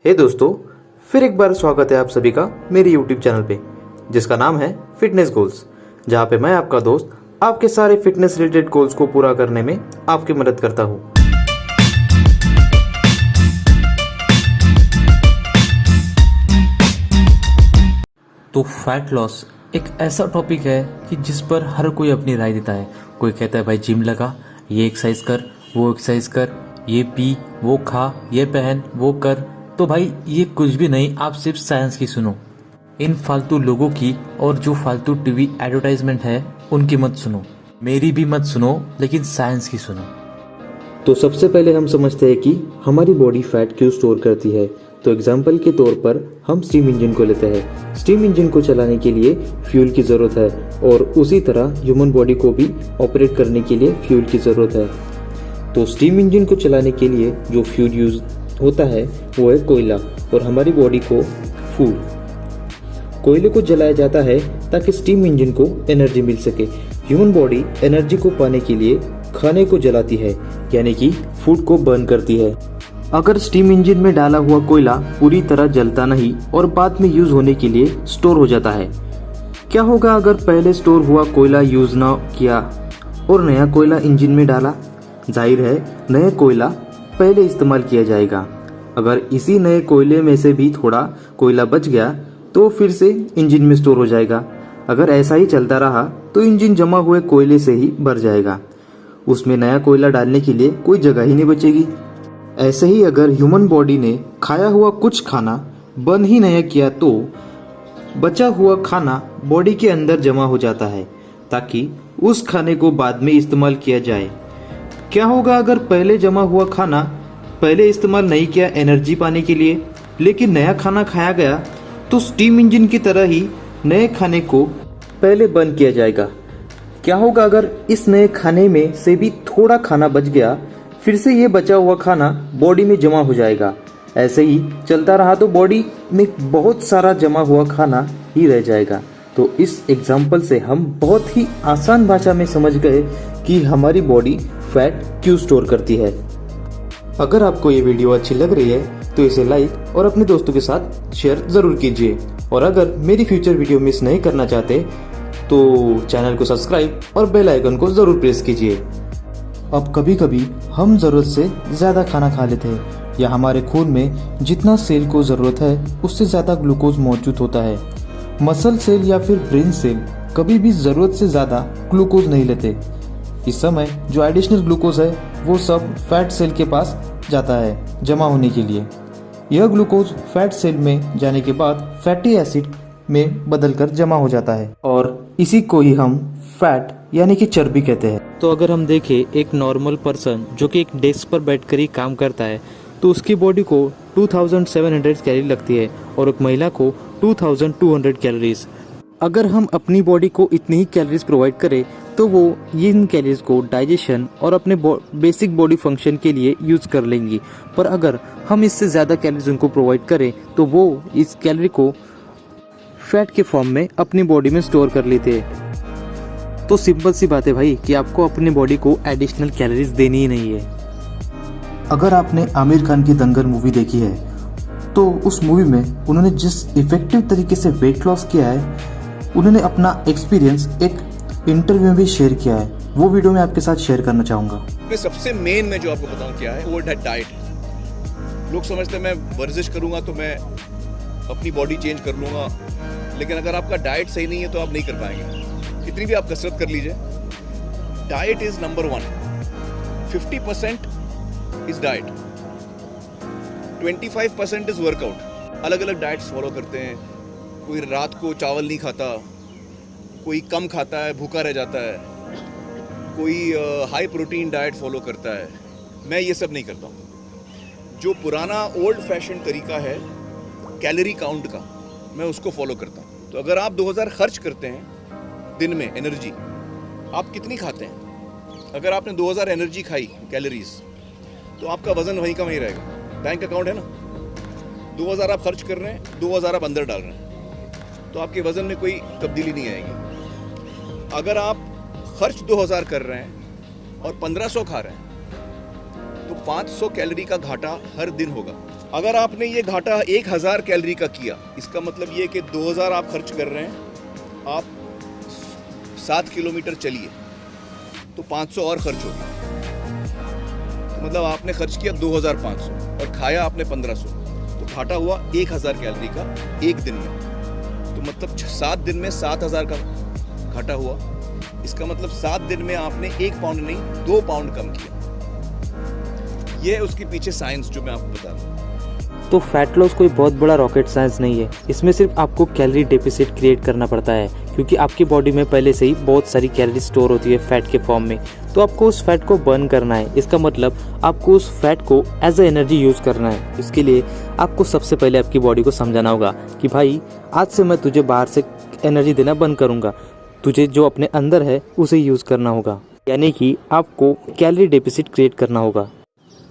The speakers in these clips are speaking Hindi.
हे दोस्तों, फिर एक बार स्वागत है आप सभी का मेरे YouTube चैनल पे, जिसका नाम है फिटनेस गोल्स, जहाँ पे मैं आपका दोस्त आपके सारे फिटनेस रिलेटेड गोल्स को पूरा करने में आपकी मदद करता हूँ। तो फैट लॉस एक ऐसा टॉपिक है कि जिस पर हर कोई अपनी राय देता है। कोई कहता है भाई जिम लगा, ये एक्सरसाइज कर, वो एक्सरसाइज कर, ये पी, वो खा, ये पहन, वो कर। तो भाई ये कुछ भी नहीं, आप सिर्फ साइंस की सुनो। इन फालतू लोगों की और जो फालतू टीवी एडवर्टाइजमेंट है उनकी मत सुनो, मेरी भी मत सुनो, लेकिन साइंस की सुनो। तो सबसे पहले हम समझते हैं कि हमारी बॉडी फैट क्यों स्टोर करती है। तो एग्जाम्पल के तौर पर हम स्टीम इंजन को लेते हैं। स्टीम इंजन को चलाने के लिए फ्यूल की ज़रूरत है, और उसी तरह ह्यूमन बॉडी को भी ऑपरेट करने के लिए फ्यूल की ज़रूरत है। तो स्टीम इंजन को चलाने के लिए जो फ्यूल यूज होता है वो है कोयला, और हमारी बॉडी को फूड। कोयले को जलाया जाता है ताकि स्टीम इंजन को एनर्जी मिल सके। ह्यूमन बॉडी एनर्जी को पाने के लिए खाने को जलाती है, यानी कि फूड को बर्न करती है। अगर स्टीम इंजन में डाला हुआ कोयला पूरी तरह जलता नहीं और बाद में यूज होने के लिए स्टोर हो जाता है, क्या होगा अगर पहले स्टोर हुआ कोयला यूज न किया और नया कोयला इंजन में डाला? जाहिर है नया कोयला पहले इस्तेमाल किया जाएगा। अगर इसी नए कोयले में से भी थोड़ा कोयला बच गया तो फिर से इंजन में स्टोर हो जाएगा। अगर ऐसा ही चलता रहा तो इंजन जमा हुए कोयले से ही भर जाएगा, उसमें नया कोयला डालने के लिए कोई जगह ही नहीं बचेगी। ऐसे ही अगर ह्यूमन बॉडी ने खाया हुआ कुछ खाना बर्न ही नहीं किया तो बचा हुआ खाना बॉडी के अंदर जमा हो जाता है ताकि उस खाने को बाद में इस्तेमाल किया जाए। क्या होगा अगर पहले जमा हुआ खाना पहले इस्तेमाल नहीं किया एनर्जी पाने के लिए, लेकिन नया खाना खाया गया तो स्टीम इंजन की तरह ही नए खाने को पहले बर्न किया जाएगा। क्या होगा अगर इस नए खाने में से भी थोड़ा खाना बच गया, फिर से ये बचा हुआ खाना बॉडी में जमा हो जाएगा। ऐसे ही चलता रहा तो बॉडी में बहुत सारा जमा हुआ खाना ही रह जाएगा। तो इस एग्जाम्पल से हम बहुत ही आसान भाषा में समझ गए कि हमारी बॉडी फैट क्यों स्टोर करती है। अगर आपको ये वीडियो अच्छी लग रही है तो इसे लाइक और अपने दोस्तों के साथ शेयर ज़रूर कीजिए, और अगर मेरी फ्यूचर वीडियो मिस नहीं करना चाहते तो चैनल को सब्सक्राइब और बेल आइकन को ज़रूर प्रेस कीजिए। अब कभी कभी हम ज़रूरत से ज़्यादा खाना खा लेते हैं, या हमारे खून में जितना सेल को ज़रूरत है उससे ज़्यादा ग्लूकोज मौजूद होता है। मसल सेल या फिर ब्रेन सेल कभी भी ज़रूरत से ज़्यादा ग्लूकोज नहीं लेते। इस समय जो एडिशनल ग्लूकोज है वो सब फैट सेल के पास जाता है जमा होने के लिए। यह ग्लूकोज फैट सेल में जाने के बाद फैटी एसिड में बदलकर जमा हो जाता है, और इसी को ही हम फैट यानी कि चर्बी कहते हैं। तो अगर हम देखें एक नॉर्मल पर्सन जो कि एक डेस्क पर बैठकर ही काम करता है तो उसकी बॉडी को 2700 कैलोरी लगती है, और एक महिला को 2200 कैलोरीज। अगर हम अपनी बॉडी को इतनी ही कैलोरीज प्रोवाइड करें तो वो इन कैलोरीज को डाइजेशन और अपने बेसिक बॉडी फंक्शन के लिए यूज कर लेंगी। पर अगर हम इससे ज़्यादा कैलोरीज उनको प्रोवाइड करें तो वो इस कैलोरी को फैट के फॉर्म में अपनी बॉडी में स्टोर कर लेते हैं। तो सिंपल सी बात है भाई कि आपको अपनी बॉडी को एडिशनल कैलोरीज देनी ही नहीं है। अगर आपने आमिर खान की दंगल मूवी देखी है तो उस मूवी में उन्होंने जिस इफेक्टिव तरीके से वेट लॉस किया है, उन्होंने अपना एक्सपीरियंस एक इंटरव्यू में भी शेयर किया है। वो वीडियो मैं आपके साथ शेयर करना चाहूँगा। सबसे मेन मैं जो आपको बताऊँ क्या है वो है डाइट। लोग समझते हैं मैं वर्जिश करूँगा तो मैं अपनी बॉडी चेंज कर लूँगा, लेकिन अगर आपका डाइट सही नहीं है तो आप नहीं कर पाएंगे। कितनी भी आप कसरत कर लीजिए, diet is number 1। 50% is diet, 25% is workout. अलग अलग डाइट्स फॉलो करते हैं। कोई रात को चावल नहीं खाता, कोई कम खाता है भूखा रह जाता है, कोई हाई प्रोटीन डाइट फॉलो करता है। मैं ये सब नहीं करता हूँ। जो पुराना ओल्ड फैशन तरीका है कैलोरी काउंट का, मैं उसको फॉलो करता हूँ। तो अगर आप 2000 खर्च करते हैं दिन में एनर्जी, आप कितनी खाते हैं? अगर आपने 2000 एनर्जी खाई कैलोरीज तो आपका वजन वहीं का वहीं रहेगा। बैंक अकाउंट है ना, 2000 आप खर्च कर रहे हैं, 2000 आप अंदर डाल रहे हैं, तो आपके वजन में कोई तब्दीली नहीं आएगी। अगर आप खर्च 2000 कर रहे हैं और 1500 खा रहे हैं तो 500 कैलोरी का घाटा हर दिन होगा। अगर आपने ये घाटा 1000 कैलोरी का किया, इसका मतलब ये कि 2000 आप खर्च कर रहे हैं, आप 7 किलोमीटर चलिए तो 500 और खर्च होगा, तो मतलब आपने खर्च किया 2500 और खाया आपने 1500, तो घाटा हुआ 1000 कैलोरी का एक दिन में। तो मतलब 7 दिन में 7000 का घाटा हुआ। इसका मतलब 7 दिन में आपने 1 पाउंड नहीं 2 पाउंड कम किया। ये है उसके पीछे साइंस जो मैं आपको बता रहा हूँ। तो फैट लॉस कोई बहुत बड़ा रॉकेट साइंस नहीं है, इसमें सिर्फ आपको कैलोरी डेफिसिट क्रिएट करना पड़ता है, क्योंकि आपकी बॉडी में पहले से ही बहुत सारी कैलोरी स्टोर होती है फैट के फॉर्म में। तो आपको उस फैट को बर्न करना है, इसका मतलब आपको उस फैट को एज ए एनर्जी यूज करना है। इसके लिए आपको सबसे पहले आपकी बॉडी को समझाना होगा कि भाई आज से मैं तुझे बाहर से एनर्जी देना बंद करूंगा, तुझे जो अपने अंदर है उसे यूज करना होगा, यानी कि आपको कैलोरी डेफिसिट क्रिएट करना होगा।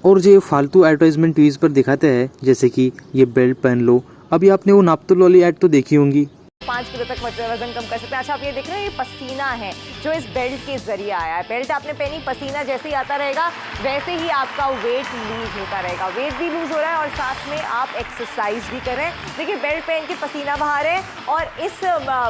और जो फालतू एडवर्टाइजमेंट टीवीज पर दिखाते हैं, जैसे कि ये बेल्ट पहन लो, अभी आपने वो नापतोल वाली ऐड तो देखी होंगी। 5 किलो तक वजन कम कर सकते हैं। अच्छा, आप ये देख रहे हैं, ये पसीना है जो इस बेल्ट के जरिए आया है। बेल्ट आपने पहनी, पसीना जैसे ही आता रहेगा वैसे ही आपका वेट लूज होता रहेगा। वेट भी लूज हो रहा है और साथ में आप एक्सरसाइज भी कर रहे हैं। देखिए, बेल्ट पहन के पसीना बहा रहे हैं और इस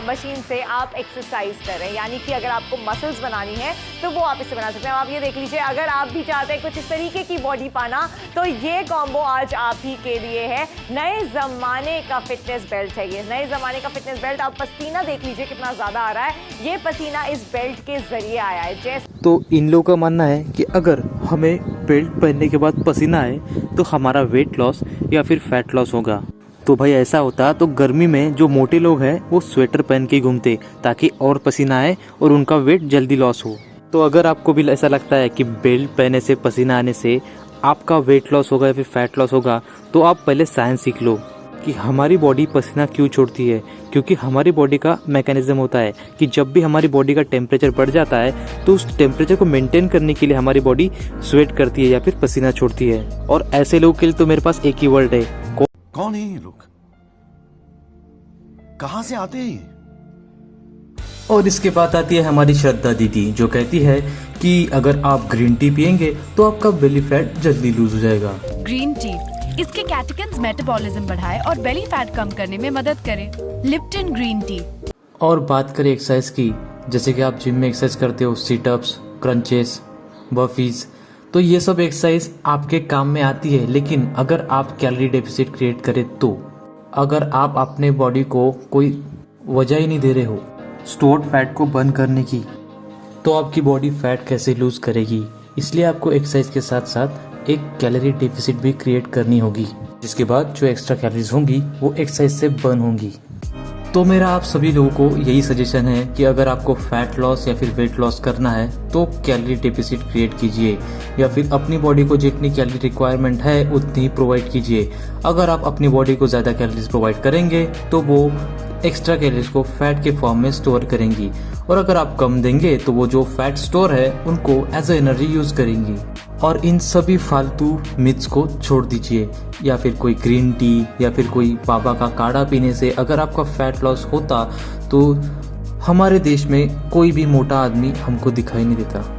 मशीन से आप एक्सरसाइज कर रहे हैं, यानी कि अगर आपको मसल्स बनानी है तो वो आप इससे बना सकते हैं। आप ये देख लीजिए, अगर आप भी चाहते हैं कुछ इस तरीके की बॉडी पाना, तो ये कॉम्बो आज आप ही के लिए है। नए जमाने का फिटनेस बेल्ट है ये, नए जमाने का फिटनेस बेल्ट। आप पसीना देख लीजिए कितना ज्यादा आ रहा है, ये पसीना इस बेल्ट के जरिए आया है। जैसे तो इन लोगों का मानना है कि अगर हमें बेल्ट पहनने के बाद पसीना आए तो हमारा वेट लॉस या फिर फैट लॉस होगा। तो भाई ऐसा होता तो गर्मी में जो मोटे लोग हैं वो स्वेटर पहन के घूमते, ताकि और पसीना आए और उनका वेट जल्दी लॉस हो। तो अगर आपको भी ऐसा लगता है कि बेल्ट पहनने से, पसीना आने से आपका वेट लॉस होगा या फिर फैट लॉस होगा, तो आप पहले साइंस सीख लो कि हमारी बॉडी पसीना क्यों छोड़ती है। क्योंकि हमारी बॉडी का मैकेनिज्म होता है कि जब भी हमारी बॉडी का टेम्परेचर बढ़ जाता है तो उस टेम्परेचर को मेंटेन करने के लिए हमारी बॉडी स्वेट करती है या फिर पसीना छोड़ती है। और ऐसे लोगों के लिए तो मेरे पास एक ही वर्ड है, कौन है ये लोग, कहां से आते हैं ये? और इसके बाद आती है हमारी श्रद्धा दीदी, जो कहती है कि अगर आप ग्रीन टी पियेंगे तो आपका बेली फैट जल्दी लूज हो जाएगा। ग्रीन टी इसके कैटेकिन्स मेटाबॉलिज्म बढ़ाए और बेली फैट कम करने में मदद करे। Lipton green tea. और बात करें एक्सरसाइज की, जैसे कि आप जिम में एक्सरसाइज करते हो, सिटअप्स, क्रंचेस, बर्फीज, तो ये सब एक्सरसाइज आपके काम में आती है। लेकिन अगर आप कैलोरी डेफिसिट क्रिएट करें तो अगर आप अपने बॉडी को कोई वजह ही नहीं दे रहे हो स्टोर्ड फैट को बर्न करने की, तो आपकी बॉडी फैट कैसे लूज करेगी। इसलिए आपको एक्सरसाइज के साथ साथ एक कैलोरी डेफिसिट भी क्रिएट करनी होगी, जिसके बाद जो एक्स्ट्रा कैलोरीज होंगी वो एक्सरसाइज से बर्न होंगी। तो मेरा आप सभी लोगों को यही सजेशन है कि अगर आपको फैट लॉस या फिर वेट लॉस करना है तो कैलोरी डेफिसिट क्रिएट कीजिए, या फिर अपनी बॉडी को जितनी कैलोरी रिक्वायरमेंट है उतनी ही प्रोवाइड कीजिए। अगर आप अपनी बॉडी को ज़्यादा कैलोरीज प्रोवाइड करेंगे तो वो एक्स्ट्रा कैलोरीज को फैट के फॉर्म में स्टोर करेंगी, और अगर आप कम देंगे तो वो जो फैट स्टोर है उनको एज ए एनर्जी यूज करेंगी। और इन सभी फालतू मिथ्स को छोड़ दीजिए, या फिर कोई ग्रीन टी या फिर कोई बाबा का काढ़ा पीने से अगर आपका फैट लॉस होता तो हमारे देश में कोई भी मोटा आदमी हमको दिखाई नहीं देता।